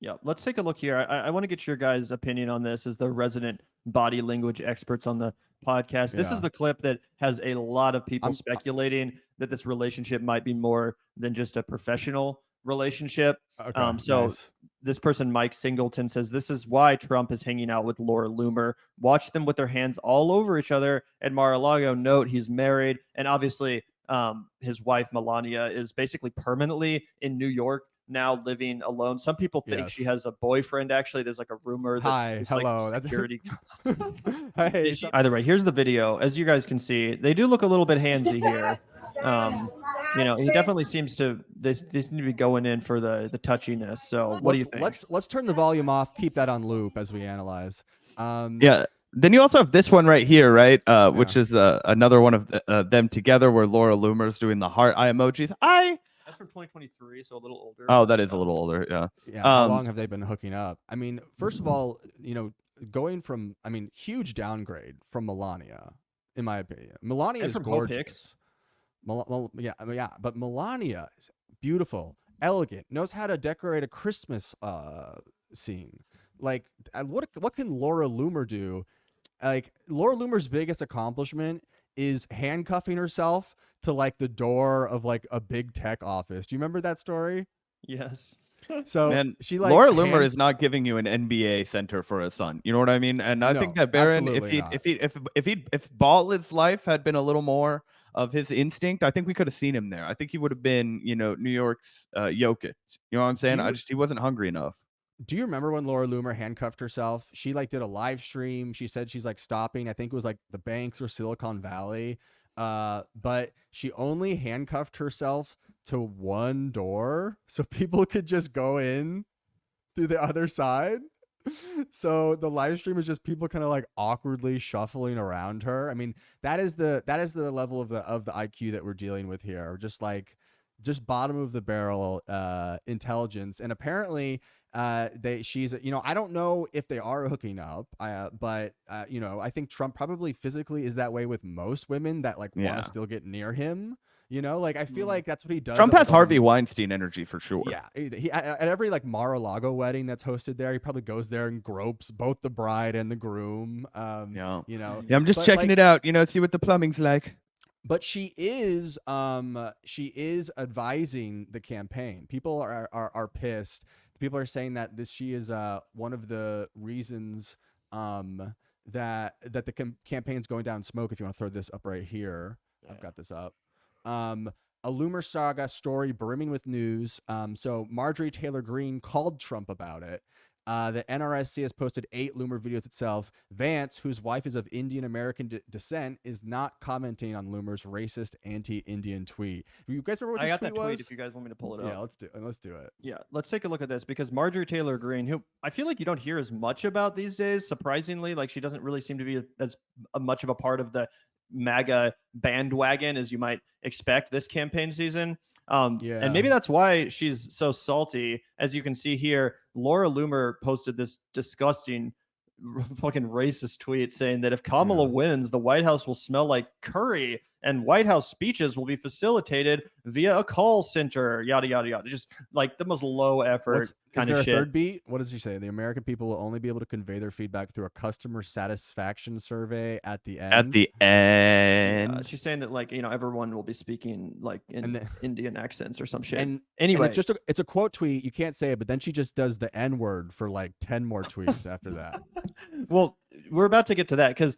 Yeah, let's take a look here. I want to get your guys' opinion on this as the resident body language experts on the podcast. This is Yeah. the clip that has a lot of people I'm speculating that this relationship might be more than just a professional relationship. okay. So Nice. this person, Mike Singleton, says this is why Trump is hanging out with Laura Loomer. Watch them with their hands all over each other at Mar-a-Lago. Note he's married, and obviously his wife Melania is basically permanently in New York now, living alone. Some people think she Yes. has a boyfriend. Actually, there's like a rumor that Hi. it's like Hello. security. Hey. Either way, here's the video. As you guys can see, they do look a little bit handsy here. He definitely seems to. They seem to be going in for the touchiness. So, what do you think? Let's turn the volume off. Keep that on loop as we analyze. Yeah. Then you also have this one right here, right? Which is another one of them together, where Laura Loomer's doing the heart eye emojis. That's from 2023, so a little older. Oh, that is a little older. Yeah. Yeah. How long have they been hooking up? I mean, first of all, going from, huge downgrade from Melania, in my opinion. Melania is gorgeous. Yeah, but Melania is beautiful, elegant, knows how to decorate a Christmas scene. Like, what can Laura Loomer do? Like, Laura Loomer's biggest accomplishment is handcuffing herself to like the door of like a big tech office. Do you remember that story? Yes. So Man, she like Laura Loomer is not giving you an NBA center for a son. You know what I mean? And I think that Barron, if Ball's life had been a little more of his instinct, I think we could have seen him there. I think he would have been, New York's Jokic. You know what I'm saying? He wasn't hungry enough. Do you remember when Laura Loomer handcuffed herself? She like did a live stream. She said she's like stopping. I think it was like the banks or Silicon Valley. But she only handcuffed herself to one door so people could just go in through the other side. So the live stream is just people kind of like awkwardly shuffling around her. I mean, that is the level of the IQ that we're dealing with here. Just bottom of the barrel intelligence. And apparently she's I don't know if they are hooking up, but I think Trump probably physically is that way with most women that like want to still get near him. Like I feel like that's what he does. Trump has Harvey Weinstein energy for sure. Yeah, he at every like Mar-a-Lago wedding that's hosted there, he probably goes there and gropes both the bride and the groom. Yeah, I'm just checking it out. See what the plumbing's like. But she is advising the campaign. People are pissed. People are saying that she is one of the reasons that the campaign's going down in smoke. If you want to throw this up right here, I've got this up. A Loomer saga story brimming with news. So Marjorie Taylor Greene called Trump about it. The NRSC has posted 8 Loomer videos itself. Vance, whose wife is of Indian American descent, is not commenting on Loomer's racist anti-Indian tweet. You guys remember what this tweet was? I got that tweet if you guys want me to pull it up. Yeah, let's do it. Yeah, let's take a look at this because Marjorie Taylor Greene, who I feel like you don't hear as much about these days, surprisingly, like she doesn't really seem to be as much of a part of the MAGA bandwagon as you might expect this campaign season. And maybe that's why she's so salty. As you can see here, Laura Loomer posted this disgusting fucking racist tweet saying that if Kamala wins, the White House will smell like curry and White House speeches will be facilitated via a call center, yada, yada, yada. Just like the most low effort kind of shit. Is there a third beat? What does she say? The American people will only be able to convey their feedback through a customer satisfaction survey at the end. At the end. She's saying that like, everyone will be speaking like in Indian accents or some shit. And anyway, and it's a quote tweet. You can't say it, but then she just does the N word for like 10 more tweets after that. Well, we're about to get to that because,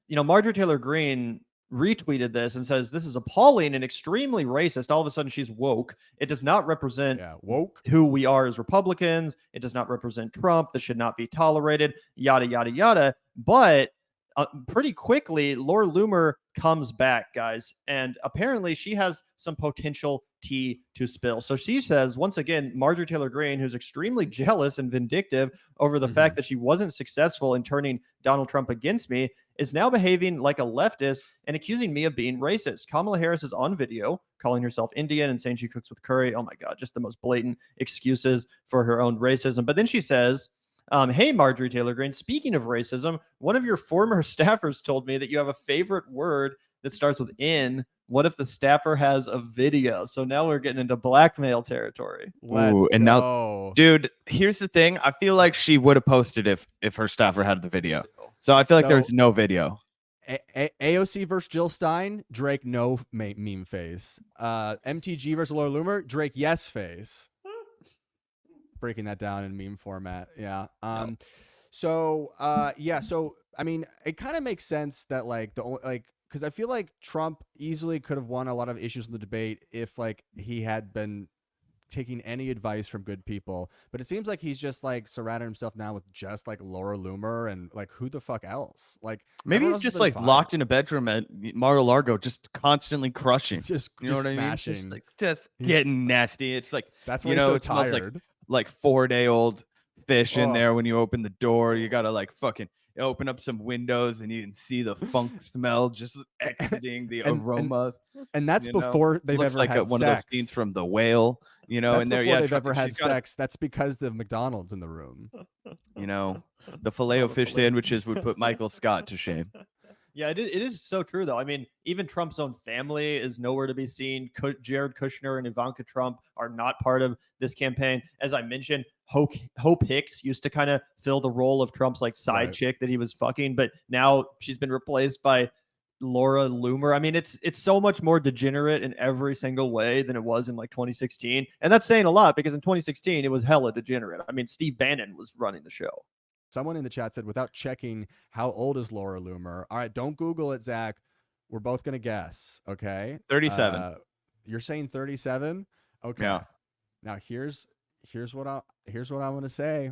Marjorie Taylor Greene retweeted this and says this is appalling and extremely racist. All of a sudden she's woke. It does not represent woke who we are as Republicans. It does not represent Trump. This should not be tolerated, yada, yada, yada. But pretty quickly, Laura Loomer comes back, guys. And apparently she has some potential tea to spill. So she says, once again, Marjorie Taylor Greene, who's extremely jealous and vindictive over the fact that she wasn't successful in turning Donald Trump against me, is now behaving like a leftist and accusing me of being racist. Kamala Harris is on video calling herself Indian and saying she cooks with curry. Oh my God, just the most blatant excuses for her own racism. But then she says, hey, Marjorie Taylor Greene, speaking of racism, one of your former staffers told me that you have a favorite word that starts with N. What if the staffer has a video? So now we're getting into blackmail territory. Let's and go. Now, dude, here's the thing. I feel like she would have posted if her staffer had the video. So I feel like there's no video. AOC versus Jill Stein, Drake no meme face. MTG versus Laura Loomer, Drake yes face. Breaking that down in meme format. Yeah. So I mean, it kind of makes sense that like because I feel like Trump easily could have won a lot of issues in the debate if like he had been taking any advice from good people, but it seems like he's just like surrounded himself now with just like Laura Loomer and like who the fuck else? Like maybe he's just like locked in a bedroom at Mar-a-Lago, just constantly crushing, just smashing, I mean? Just getting nasty. It's like that's why he's so tired. Smells like 4-day-old fish in there when you open the door. You gotta like fucking open up some windows and you can see the funk smell just exiting the aromas. And that's before they've ever had one of those scenes from The Whale, that's before they've ever had sex. That's because the McDonald's in the room. The Filet-O-Fish sandwiches would put Michael Scott to shame. Yeah, it is so true, though. I mean, even Trump's own family is nowhere to be seen. Jared Kushner and Ivanka Trump are not part of this campaign. As I mentioned, Hope Hicks used to kind of fill the role of Trump's like side chick that he was fucking, but now she's been replaced by Laura Loomer. I mean, it's so much more degenerate in every single way than it was in like 2016. And that's saying a lot because in 2016, it was hella degenerate. I mean, Steve Bannon was running the show. Someone in the chat said, without checking, how old is Laura Loomer? All right, don't Google it, Zach. We're both going to guess, okay? 37. You're saying 37? Okay. Yeah. Now, here's what I'm going to say.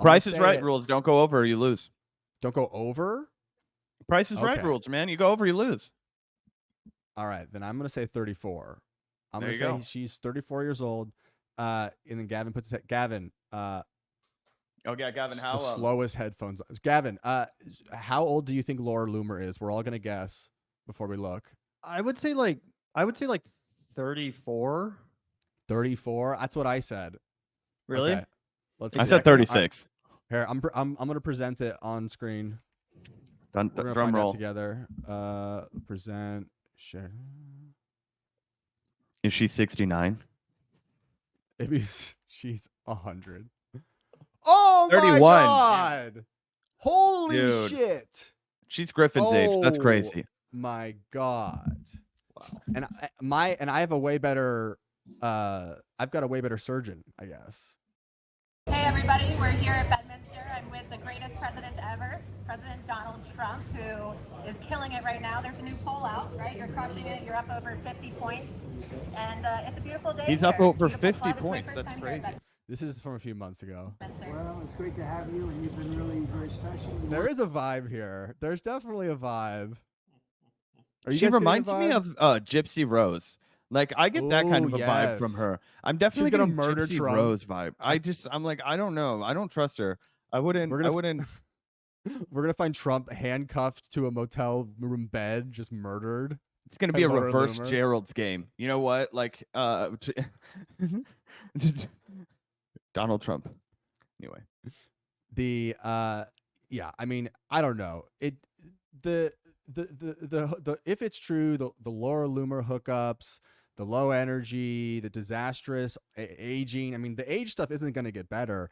Price is Right rules. Don't go over or you lose. Don't go over? Price is Right rules, man. You go over, you lose. All right, then I'm going to say 34. I'm going to say she's 34 years old. And then Gavin puts his Gavin, oh yeah, Gavin. How the slowest headphones? Gavin, how old do you think Laura Loomer is? We're all gonna guess before we look. I would say like 34. 34. That's what I said. Really? Okay. I said 36. Here, I'm gonna present it on screen. Drum roll together. Present. Share. Is she 69? Maybe she's 100. Oh 31. My God! Holy Dude. Shit! She's Griffin's age. That's crazy. My God! Wow. And I have a way better. I've got a way better surgeon, I guess. Hey everybody, we're here at Bedminster. I'm with the greatest president ever, President Donald Trump, who is killing it right now. There's a new poll out, right? You're crushing it. You're up over 50 points, and it's a beautiful day. He's up over 50 points. That's crazy. This is from a few months ago. Well, it's great to have you, and you've been really very special. There is a vibe here. There's definitely a vibe. She reminds me of Gypsy Rose. Like I get that kind of a vibe from her. I'm definitely gonna getting murder Gypsy Trump. Rose vibe. I'm like, I don't know. I don't trust her. I wouldn't. We're gonna find Trump handcuffed to a motel room bed, just murdered. It's gonna be a reverse Gerald's game. You know what? Like Donald Trump. Anyway, yeah, I mean, I don't know. The if it's true, the Laura Loomer hookups, the low energy, the disastrous aging. I mean, the age stuff isn't going to get better.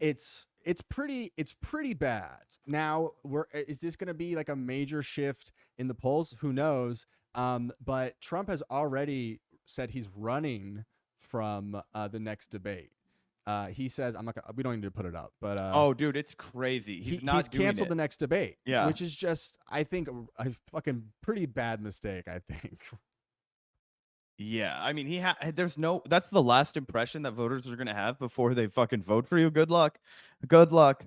It's pretty bad. Now, is this going to be like a major shift in the polls? Who knows? But Trump has already said he's running from the next debate. He says, we don't need to put it up, but oh dude, it's crazy. He's canceled the next debate. Yeah. Which is just, I think, a fucking pretty bad mistake, I think. Yeah. I mean, that's the last impression that voters are going to have before they fucking vote for you. Good luck. Good luck.